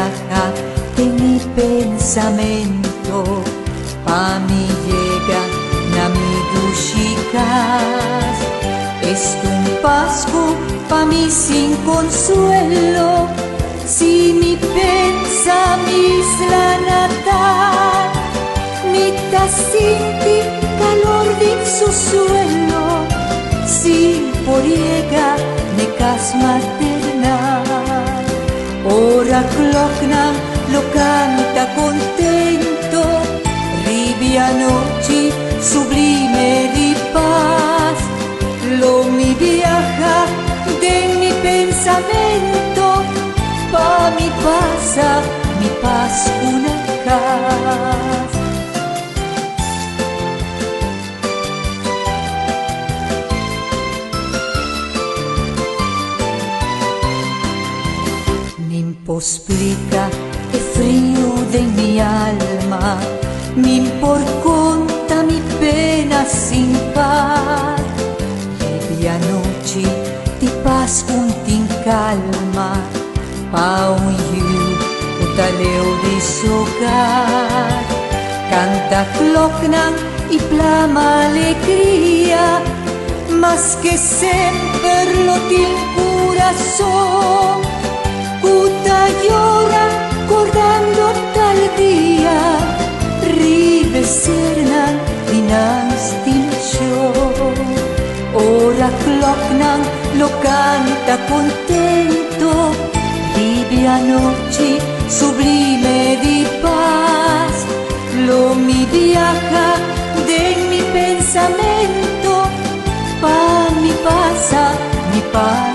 viaja de mi pensamento, pa mi llega na mi duchikas. Es un pasco pa mi sin consuelo, si mi pensa mis la natal, mi tasinti calor din su suelo, sin poriega ne cas maternal. Ora clocna lo canta contento, ribia noche sublime di paz. Lo mi viaja de mi pensamento, pa mi paz una casa. Explica el frío de mi alma, mi por conta mi pena sin par. Medianoche ti paz juntin calma, pa un yu utaleo de socar. Canta clocnan y plama alegría, más que siempre lo tin corazón. Puta llora acordando tal día, ribe sernan dinastin show. Ora clocnan lo canta contento, libia noche sublime di paz. Lo mi viaja de mi pensamento, pa mi paz